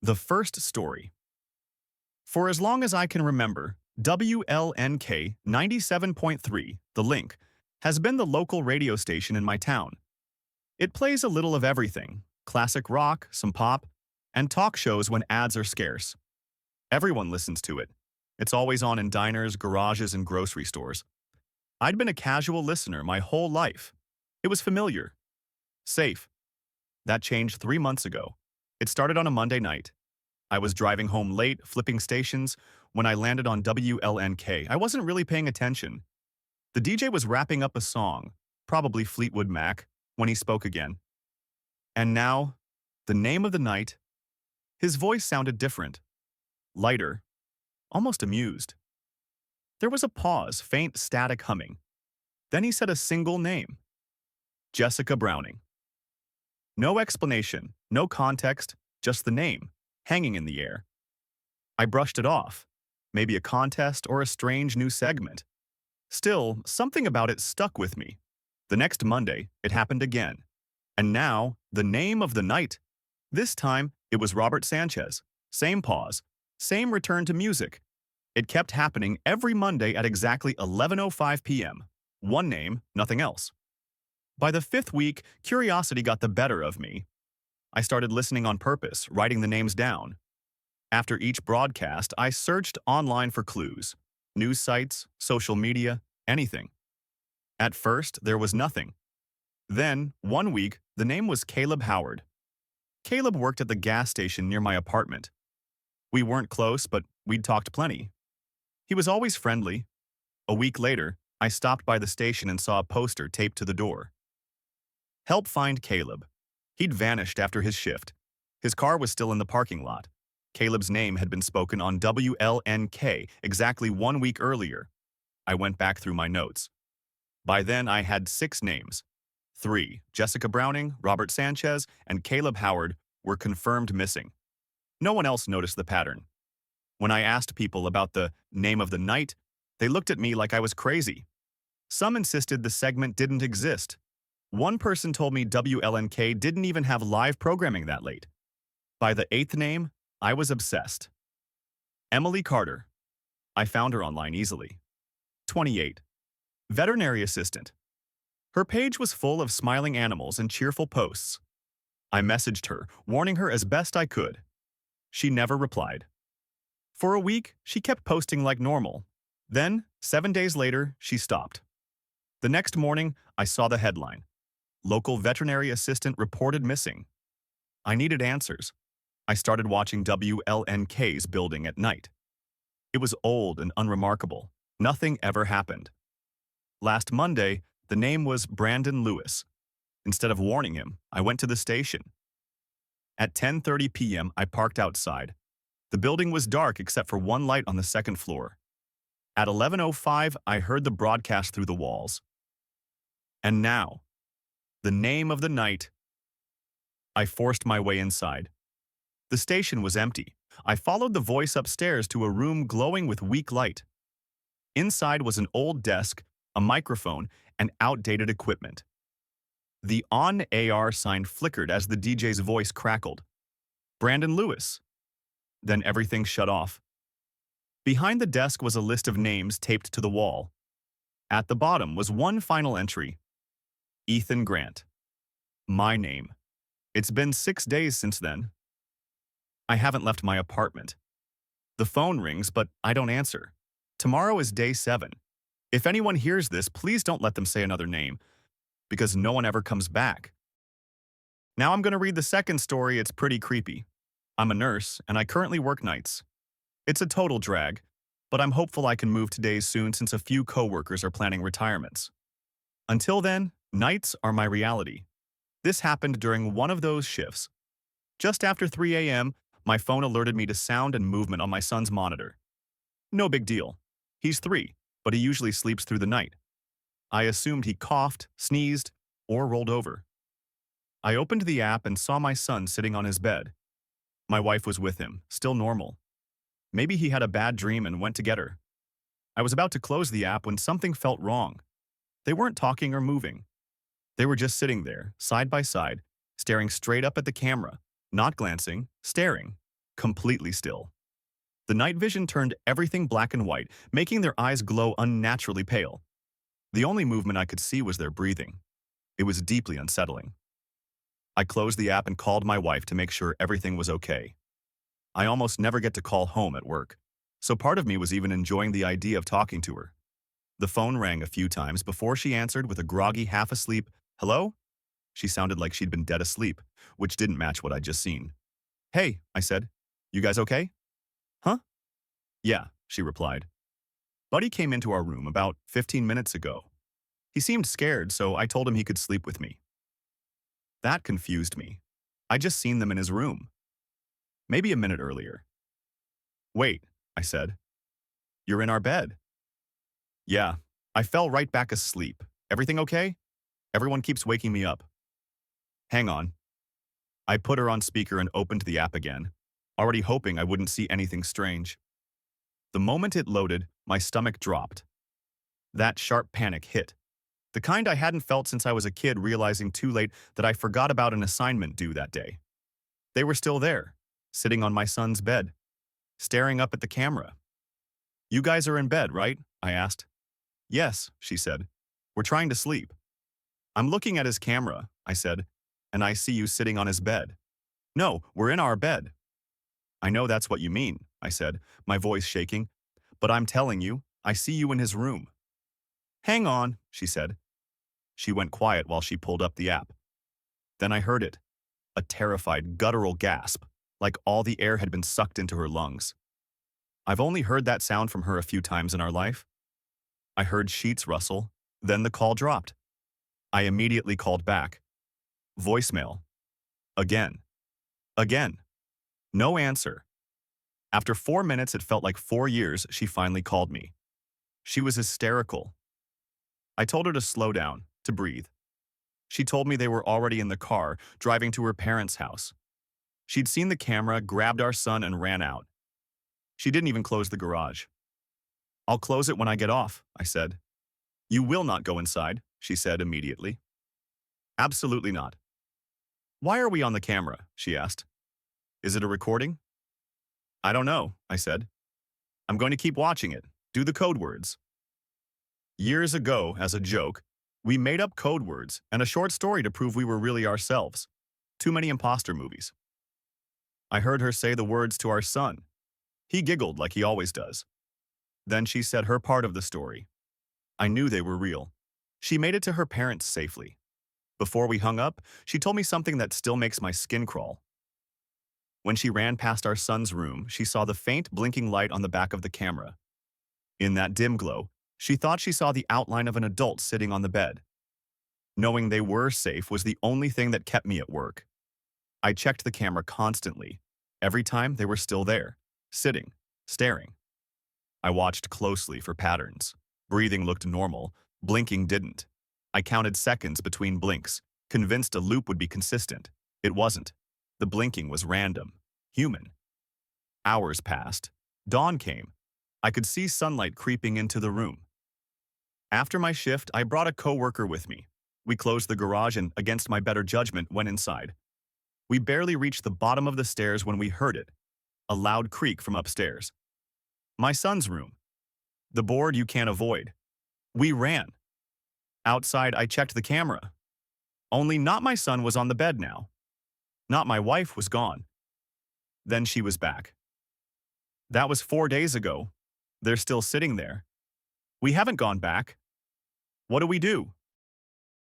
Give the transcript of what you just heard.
The first story. For as long as I can remember, WLNK 97.3, The Link, has been the local radio station in my town. It plays a little of everything, classic rock, some pop, and talk shows when ads are scarce. Everyone listens to it. It's always on in diners, garages, and grocery stores. I'd been a casual listener my whole life. It was familiar, safe. That changed 3 months ago. It started on a Monday night. I was driving home late, flipping stations, when I landed on WLNK. I wasn't really paying attention. The DJ was wrapping up a song, probably Fleetwood Mac, when he spoke again. And now, the name of the night. His voice sounded different, lighter, almost amused. There was a pause, faint static humming. Then he said a single name. Jessica Browning. No explanation, no context, just the name, hanging in the air. I brushed it off. Maybe a contest or a strange new segment. Still, something about it stuck with me. The next Monday, it happened again. And now, the name of the night. This time, it was Robert Sanchez. Same pause. Same return to music. It kept happening every Monday at exactly 11:05 p.m. One name, nothing else. By the fifth week, curiosity got the better of me. I started listening on purpose, writing the names down. After each broadcast, I searched online for clues. News sites, social media, anything. At first, there was nothing. Then, one week, the name was Caleb Howard. Caleb worked at the gas station near my apartment. We weren't close, but we'd talked plenty. He was always friendly. A week later, I stopped by the station and saw a poster taped to the door. Help find Caleb. He'd vanished after his shift. His car was still in the parking lot. Caleb's name had been spoken on WLNK exactly 1 week earlier. I went back through my notes. By then, I had 6 names. 3, Jessica Browning, Robert Sanchez, and Caleb Howard, were confirmed missing. No one else noticed the pattern. When I asked people about the name of the night, they looked at me like I was crazy. Some insisted the segment didn't exist. One person told me WLNK didn't even have live programming that late. By the 8th name, I was obsessed. Emily Carter. I found her online easily. 28. Veterinary assistant. Her page was full of smiling animals and cheerful posts. I messaged her, warning her as best I could. She never replied. For a week, she kept posting like normal. Then, 7 days later, she stopped. The next morning, I saw the headline. Local veterinary assistant reported missing. I needed answers. I started watching WLNK's building at night. It was old and unremarkable. Nothing ever happened. Last Monday, the name was Brandon Lewis. Instead of warning him, I went to the station. At 10:30 p.m., I parked outside. The building was dark except for one light on the second floor. At 11:05, I heard the broadcast through the walls. And now, the name of the night. I forced my way inside. The station was empty. I followed the voice upstairs to a room glowing with weak light. Inside was an old desk, a microphone, and outdated equipment. The on-air sign flickered as the DJ's voice crackled. Brandon Lewis. Then everything shut off. Behind the desk was a list of names taped to the wall. At the bottom was one final entry. Ethan Grant. My name. It's been 6 days since then. I haven't left my apartment. The phone rings, but I don't answer. Tomorrow is day 7. If anyone hears this, please don't let them say another name, because no one ever comes back. Now I'm going to read the second story. It's pretty creepy. I'm a nurse, and I currently work nights. It's a total drag, but I'm hopeful I can move to days soon since a few coworkers are planning retirements. Until then, nights are my reality. This happened during one of those shifts. Just after 3 a.m., my phone alerted me to sound and movement on my son's monitor. No big deal. He's 3, but he usually sleeps through the night. I assumed he coughed, sneezed, or rolled over. I opened the app and saw my son sitting on his bed. My wife was with him, still normal. Maybe he had a bad dream and went to get her. I was about to close the app when something felt wrong. They weren't talking or moving. They were just sitting there, side by side, staring straight up at the camera, not glancing, staring. completely still. The night vision turned everything black and white, making their eyes glow unnaturally pale. The only movement I could see was their breathing. It was deeply unsettling. I closed the app and called my wife to make sure everything was okay. I almost never get to call home at work, so part of me was even enjoying the idea of talking to her. The phone rang a few times before she answered with a groggy, half-asleep, "Hello?" She sounded like she'd been dead asleep, which didn't match what I'd just seen. "Hey," I said. "You guys okay?" "Huh?" "Yeah," she replied. "Buddy came into our room about 15 minutes ago. He seemed scared, so I told him he could sleep with me." That confused me. I just seen them in his room, maybe a minute earlier. "Wait," I said. "You're in our bed." "Yeah, I fell right back asleep. Everything okay? Everyone keeps waking me up." "Hang on." I put her on speaker and opened the app again, already hoping I wouldn't see anything strange. The moment it loaded, my stomach dropped. That sharp panic hit. The kind I hadn't felt since I was a kid, realizing too late that I forgot about an assignment due that day. They were still there, sitting on my son's bed, staring up at the camera. "You guys are in bed, right?" I asked. "Yes," she said. "We're trying to sleep." "I'm looking at his camera," I said, "and I see you sitting on his bed." "No, we're in our bed." "I know that's what you mean," I said, my voice shaking, "but I'm telling you, I see you in his room." "Hang on," she said. She went quiet while she pulled up the app. Then I heard it, a terrified, guttural gasp, like all the air had been sucked into her lungs. I've only heard that sound from her a few times in our life. I heard sheets rustle, then the call dropped. I immediately called back. Voicemail. Again. Again. No answer. After 4 minutes, it felt like 4 years, she finally called me. She was hysterical. I told her to slow down, to breathe. She told me they were already in the car, driving to her parents' house. She'd seen the camera, grabbed our son, and ran out. She didn't even close the garage. "I'll close it when I get off," I said. "You will not go inside," she said immediately. "Absolutely not." "Why are we on the camera?" she asked. "Is it a recording?" "I don't know," I said. "I'm going to keep watching it. Do the code words." Years ago, as a joke, we made up code words and a short story to prove we were really ourselves. Too many imposter movies. I heard her say the words to our son. He giggled like he always does. Then she said her part of the story. I knew they were real. She made it to her parents safely. Before we hung up, she told me something that still makes my skin crawl. When she ran past our son's room, she saw the faint blinking light on the back of the camera. In that dim glow, she thought she saw the outline of an adult sitting on the bed. Knowing they were safe was the only thing that kept me at work. I checked the camera constantly. Every time they were still there, sitting, staring. I watched closely for patterns. Breathing looked normal, blinking didn't. I counted seconds between blinks, convinced a loop would be consistent. It wasn't. The blinking was random, human. Hours passed. Dawn came. I could see sunlight creeping into the room. After my shift, I brought a coworker with me. We closed the garage and, against my better judgment, went inside. We barely reached the bottom of the stairs when we heard it, a loud creak from upstairs. My son's room. The board you can't avoid. We ran. Outside, I checked the camera. Only not my son was on the bed now. Not my wife was gone. Then she was back. That was 4 days ago. They're still sitting there. We haven't gone back. What do we do?